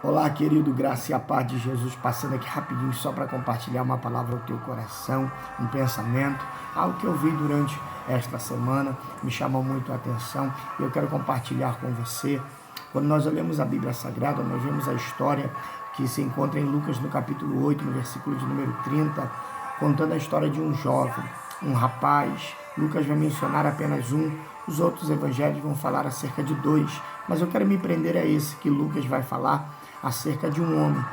Olá, querido, graça e a paz de Jesus, passando aqui rapidinho só para compartilhar uma palavra ao teu coração, um pensamento, algo que eu vi durante esta semana, me chamou muito a atenção e eu quero compartilhar com você. Quando nós olhamos a Bíblia Sagrada, nós vemos a história que se encontra em Lucas no capítulo 8, no versículo de número 30, contando a história de um jovem, um rapaz. Lucas vai mencionar apenas um, os outros evangelhos vão falar acerca de dois, mas eu quero me prender a esse que Lucas vai falar acerca de um homem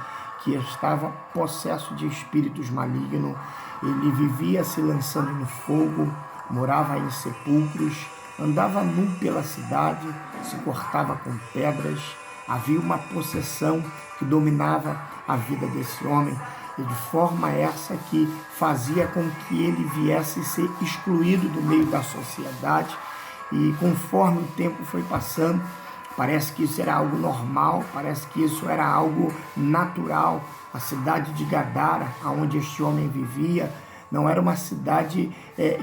que estava possesso de espíritos malignos. Ele vivia se lançando no fogo, morava em sepulcros, andava nu pela cidade, se cortava com pedras. Havia uma possessão que dominava a vida desse homem, e de forma essa que fazia com que ele viesse a ser excluído do meio da sociedade. E conforme o tempo foi passando, parece que isso era algo normal, parece que isso era algo natural. A cidade de Gadara, onde este homem vivia, não era uma cidade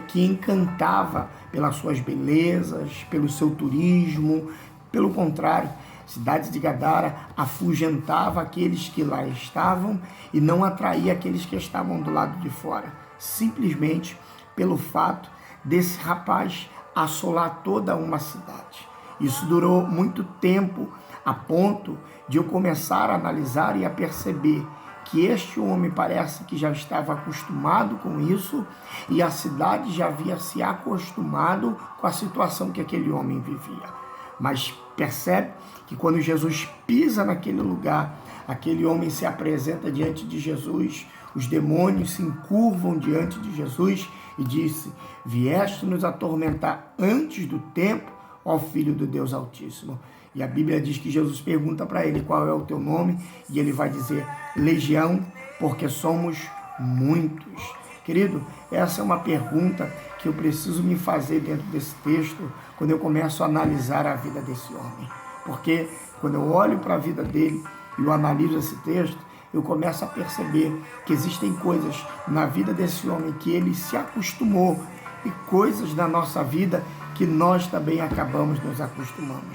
que encantava pelas suas belezas, pelo seu turismo. Pelo contrário, a cidade de Gadara afugentava aqueles que lá estavam e não atraía aqueles que estavam do lado de fora, simplesmente pelo fato desse rapaz assolar toda uma cidade. Isso durou muito tempo, a ponto de eu começar a analisar e a perceber que este homem parece que já estava acostumado com isso e a cidade já havia se acostumado com a situação que aquele homem vivia. Mas percebe que quando Jesus pisa naquele lugar, aquele homem se apresenta diante de Jesus, os demônios se encurvam diante de Jesus e disse: vieste nos atormentar antes do tempo, ó Filho do Deus Altíssimo. E a Bíblia diz que Jesus pergunta para ele: qual é o teu nome? E ele vai dizer: Legião, porque somos muitos. Querido, essa é uma pergunta que eu preciso me fazer dentro desse texto, quando eu começo a analisar a vida desse homem. Porque quando eu olho para a vida dele e eu analiso esse texto, eu começo a perceber que existem coisas na vida desse homem que ele se acostumou e coisas na nossa vida que nós também acabamos nos acostumando.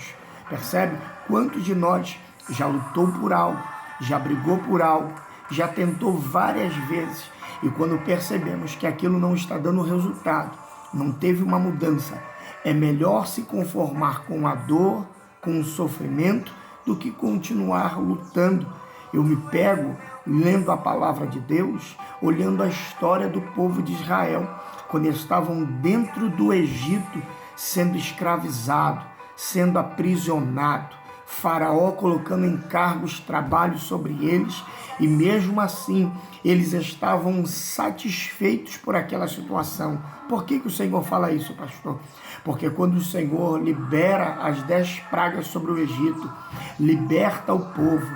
Percebe? Quantos de nós já lutou por algo, já brigou por algo, já tentou várias vezes, e quando percebemos que aquilo não está dando resultado, não teve uma mudança, é melhor se conformar com a dor, com o sofrimento, do que continuar lutando. Eu me pego lendo a palavra de Deus, olhando a história do povo de Israel, quando eles estavam dentro do Egito, sendo escravizado, sendo aprisionado, Faraó colocando encargos, trabalhos sobre eles, e mesmo assim eles estavam satisfeitos por aquela situação. Por que o Senhor fala isso, pastor? Porque quando o Senhor libera as 10 pragas sobre o Egito, liberta o povo,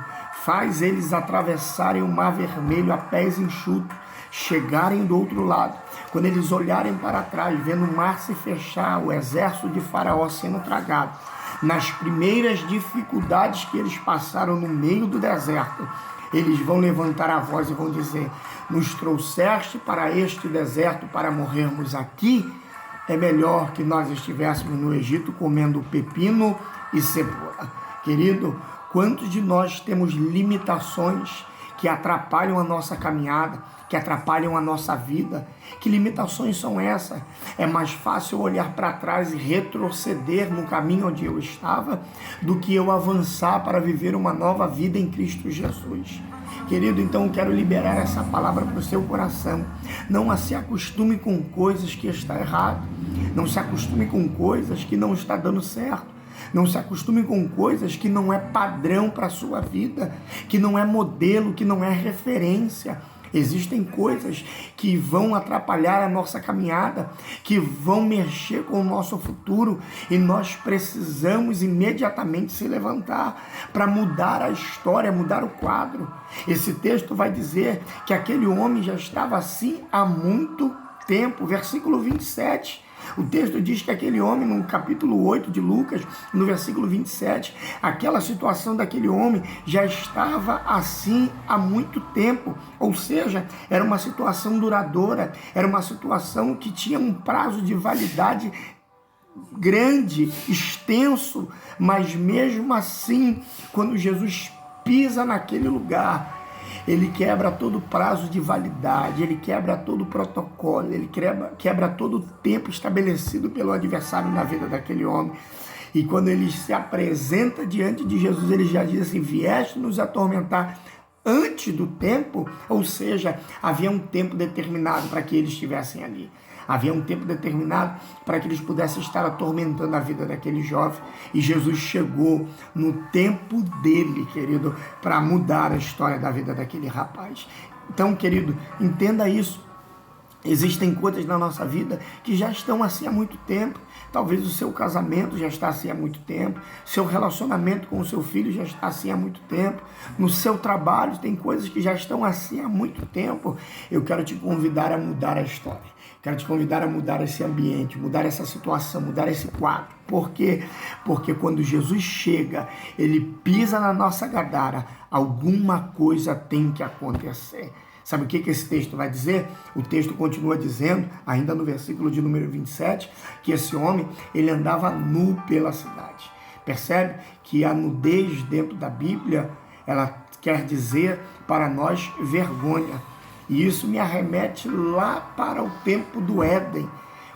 faz eles atravessarem o Mar Vermelho a pés enxutos, chegarem do outro lado. Quando eles olharem para trás, vendo o mar se fechar, o exército de Faraó sendo tragado, nas primeiras dificuldades que eles passaram no meio do deserto, eles vão levantar a voz e vão dizer: nos trouxeste para este deserto para morrermos aqui? É melhor que nós estivéssemos no Egito comendo pepino e cebola. Querido, quantos de nós temos limitações que atrapalham a nossa caminhada, que atrapalham a nossa vida? Que limitações são essas? É mais fácil olhar para trás e retroceder no caminho onde eu estava, do que eu avançar para viver uma nova vida em Cristo Jesus. Querido, então eu quero liberar essa palavra para o seu coração. Não se acostume com coisas que estão errado. Não se acostume com coisas que não está dando certo. Não se acostume com coisas que não é padrão para a sua vida, que não é modelo, que não é referência. Existem coisas que vão atrapalhar a nossa caminhada, que vão mexer com o nosso futuro, e nós precisamos imediatamente se levantar para mudar a história, mudar o quadro. Esse texto vai dizer que aquele homem já estava assim há muito tempo. Versículo 27. O texto diz que aquele homem, no capítulo 8 de Lucas, no versículo 27, aquela situação daquele homem já estava assim há muito tempo. Ou seja, era uma situação duradoura, era uma situação que tinha um prazo de validade grande, extenso, mas mesmo assim, quando Jesus pisa naquele lugar, ele quebra todo o prazo de validade, ele quebra todo o protocolo, ele quebra todo o tempo estabelecido pelo adversário na vida daquele homem. E quando ele se apresenta diante de Jesus, ele já diz assim: vieste nos atormentar antes do tempo, ou seja, havia um tempo determinado para que eles estivessem ali. Havia um tempo determinado para que eles pudessem estar atormentando a vida daquele jovem. E Jesus chegou no tempo dele, querido, para mudar a história da vida daquele rapaz. Então, querido, entenda isso. Existem coisas na nossa vida que já estão assim há muito tempo. Talvez o seu casamento já está assim há muito tempo. Seu relacionamento com o seu filho já está assim há muito tempo. No seu trabalho tem coisas que já estão assim há muito tempo. Eu quero te convidar a mudar a história. Quero te convidar a mudar esse ambiente, mudar essa situação, mudar esse quadro. Por quê? Porque quando Jesus chega, ele pisa na nossa gadara, alguma coisa tem que acontecer. Sabe o que esse texto vai dizer? O texto continua dizendo, ainda no versículo de número 27, que esse homem, ele andava nu pela cidade. Percebe que a nudez dentro da Bíblia, ela quer dizer para nós vergonha. E isso me arremete lá para o tempo do Éden,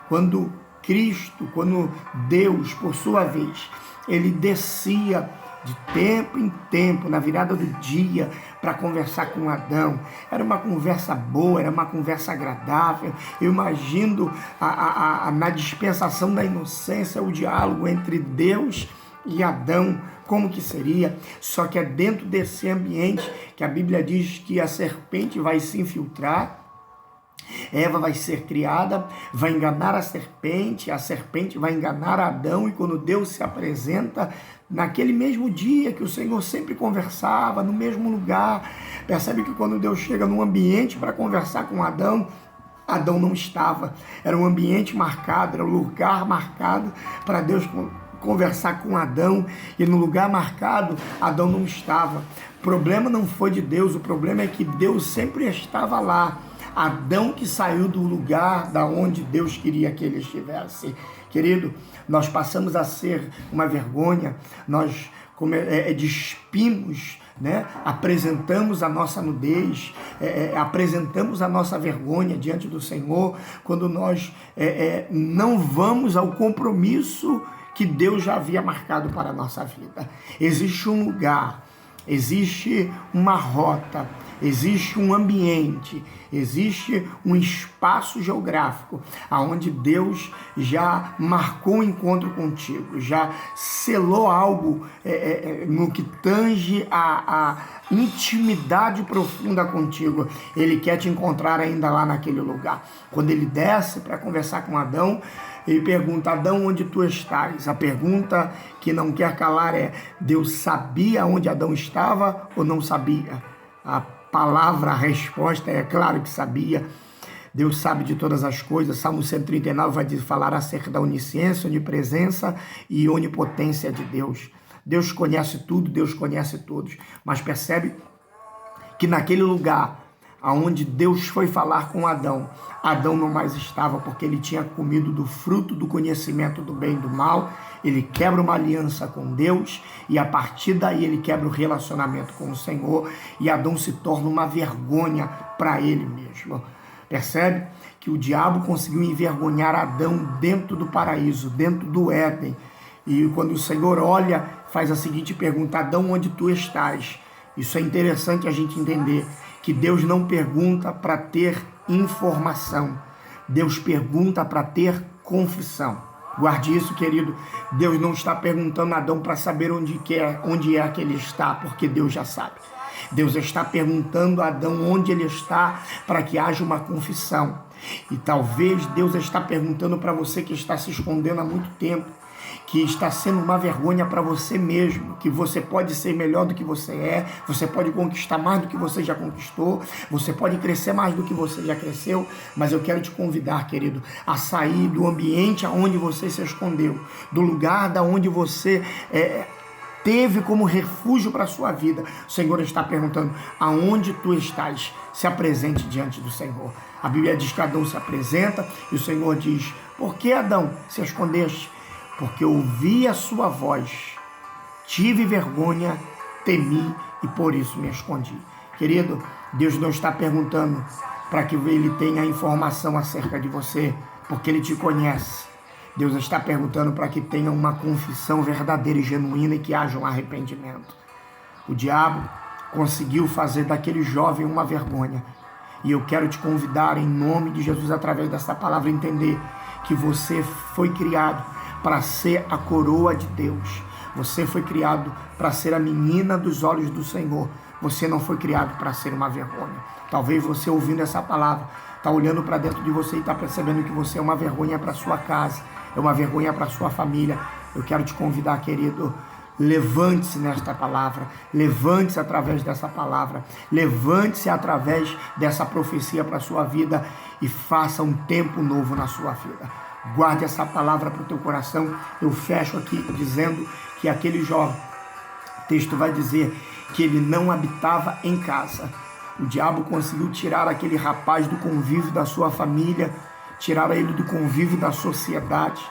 quando Cristo, quando Deus, por sua vez, ele descia de tempo em tempo, na virada do dia, para conversar com Adão. Era uma conversa boa, era uma conversa agradável. Eu imagino na dispensação da inocência, o diálogo entre Deus e Adão, como que seria? Só que é dentro desse ambiente que a Bíblia diz que a serpente vai se infiltrar, Eva vai ser criada, vai enganar a serpente vai enganar Adão, e quando Deus se apresenta, naquele mesmo dia que o Senhor sempre conversava, no mesmo lugar, percebe que quando Deus chega num ambiente para conversar com Adão, Adão não estava, era um ambiente marcado, era um lugar marcado para Deus conversar com Adão, e no lugar marcado, Adão não estava. O problema não foi de Deus, o problema é que Deus sempre estava lá. Adão que saiu do lugar da onde Deus queria que ele estivesse. Querido, nós passamos a ser uma vergonha, nós despimos, né? Apresentamos a nossa nudez, apresentamos a nossa vergonha diante do Senhor, quando nós não vamos ao compromisso que Deus já havia marcado para a nossa vida. Existe um lugar, existe uma rota, existe um ambiente, existe um espaço geográfico aonde Deus já marcou um encontro contigo, já selou algo no que tange a intimidade profunda contigo. Ele quer te encontrar ainda lá naquele lugar. Quando ele desce para conversar com Adão, ele pergunta: Adão, onde tu estás? A pergunta que não quer calar é: Deus sabia onde Adão estava ou não sabia? A palavra, a resposta é claro que sabia. Deus sabe de todas as coisas. Salmo 139 vai falar acerca da onisciência, onipresença e onipotência de Deus. Deus conhece tudo, Deus conhece todos. Mas percebe que naquele lugar aonde Deus foi falar com Adão, Adão não mais estava, porque ele tinha comido do fruto do conhecimento do bem e do mal. Ele quebra uma aliança com Deus e a partir daí ele quebra o relacionamento com o Senhor, e Adão se torna uma vergonha para ele mesmo. Percebe que o diabo conseguiu envergonhar Adão dentro do paraíso, dentro do Éden. E quando o Senhor olha, faz a seguinte pergunta: Adão, onde tu estás? Isso é interessante a gente entender, que Deus não pergunta para ter informação, Deus pergunta para ter confissão. Guarde isso, querido. Deus não está perguntando a Adão para saber onde é que ele está, porque Deus já sabe. Deus está perguntando a Adão onde ele está para que haja uma confissão. E talvez Deus está perguntando para você que está se escondendo há muito tempo, que está sendo uma vergonha para você mesmo, que você pode ser melhor do que você pode conquistar mais do que você já conquistou, você pode crescer mais do que você já cresceu, mas eu quero te convidar, querido, a sair do ambiente aonde você se escondeu, do lugar da onde você teve como refúgio para a sua vida. O Senhor está perguntando: aonde tu estás? Se apresente diante do Senhor. A Bíblia diz que Adão se apresenta e o Senhor diz: por que, Adão, se escondeste? Porque ouvi a sua voz, tive vergonha, temi e por isso me escondi. Querido, Deus não está perguntando para que ele tenha informação acerca de você, porque ele te conhece. Deus está perguntando para que tenha uma confissão verdadeira e genuína e que haja um arrependimento. O diabo conseguiu fazer daquele jovem uma vergonha. E eu quero te convidar em nome de Jesus, através dessa palavra, a entender que você foi criado para ser a coroa de Deus. Você foi criado para ser a menina dos olhos do Senhor. Você não foi criado para ser uma vergonha. Talvez você, ouvindo essa palavra, está olhando para dentro de você e está percebendo que você é uma vergonha para sua casa, é uma vergonha para sua família. Eu quero te convidar, querido, levante-se nesta palavra, levante-se através dessa palavra, levante-se através dessa profecia para a sua vida e faça um tempo novo na sua vida. Guarde essa palavra para o teu coração. Eu fecho aqui dizendo que aquele jovem, o texto vai dizer que ele não habitava em casa. O diabo conseguiu tirar aquele rapaz do convívio da sua família, tirar ele do convívio da sociedade.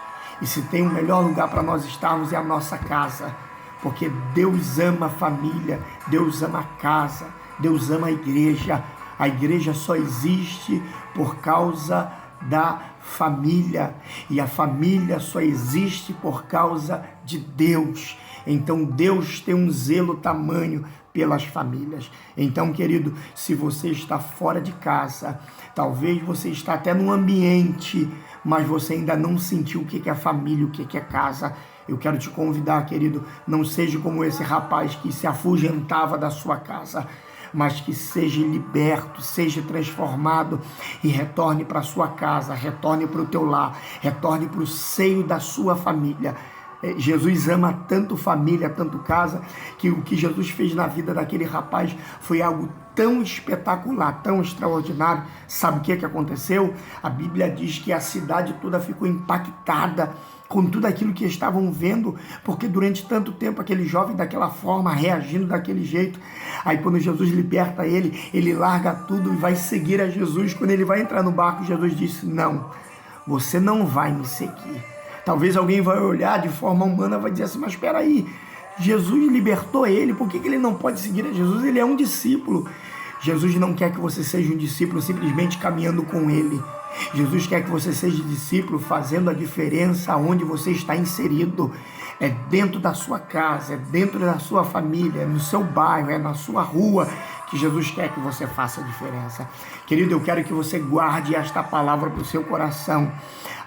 E se tem um melhor lugar para nós estarmos é a nossa casa, porque Deus ama a família, Deus ama a casa, Deus ama a igreja. A igreja só existe por causa da família, e a família só existe por causa de Deus. Então Deus tem um zelo tamanho pelas famílias. Então, querido, se você está fora de casa, talvez você está até num ambiente, mas você ainda não sentiu o que é família, o que é casa. Eu quero te convidar, querido, não seja como esse rapaz que se afugentava da sua casa, mas que seja liberto, seja transformado e retorne para a sua casa, retorne para o teu lar, retorne para o seio da sua família. Jesus ama tanto família, tanto casa, que o que Jesus fez na vida daquele rapaz foi algo tão espetacular, tão extraordinário. Sabe o que aconteceu? A Bíblia diz que a cidade toda ficou impactada com tudo aquilo que estavam vendo, porque durante tanto tempo aquele jovem daquela forma, reagindo daquele jeito. Aí quando Jesus liberta ele, ele larga tudo e vai seguir a Jesus. Quando ele vai entrar no barco, Jesus disse: não, você não vai me seguir. Talvez alguém vai olhar de forma humana e vai dizer assim: mas espera aí, Jesus libertou ele, por que ele não pode seguir a Jesus? Ele é um discípulo. Jesus não quer que você seja um discípulo simplesmente caminhando com ele. Jesus quer que você seja discípulo fazendo a diferença onde você está inserido. É dentro da sua casa, é dentro da sua família, é no seu bairro, é na sua rua que Jesus quer que você faça a diferença. Querido, eu quero que você guarde esta palavra para o seu coração.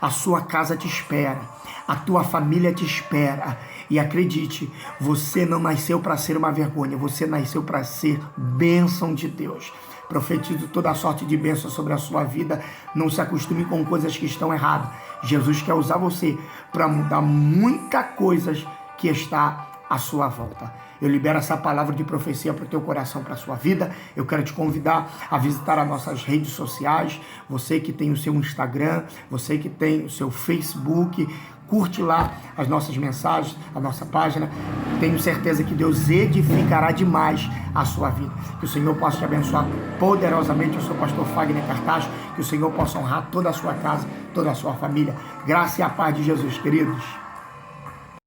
A sua casa te espera, a tua família te espera. E acredite, você não nasceu para ser uma vergonha, você nasceu para ser bênção de Deus. Profetizo toda a sorte de bênção sobre a sua vida. Não se acostume com coisas que estão erradas. Jesus quer usar você para mudar muitas coisas que está à sua volta. Eu libero essa palavra de profecia para o teu coração, para a sua vida. Eu quero te convidar a visitar as nossas redes sociais. Você que tem o seu Instagram, você que tem o seu Facebook, curte lá as nossas mensagens, a nossa página. Tenho certeza que Deus edificará demais a sua vida. Que o Senhor possa te abençoar poderosamente. Eu sou o pastor Fagner Cartacho. Que o Senhor possa honrar toda a sua casa, toda a sua família. Graça e a paz de Jesus, queridos.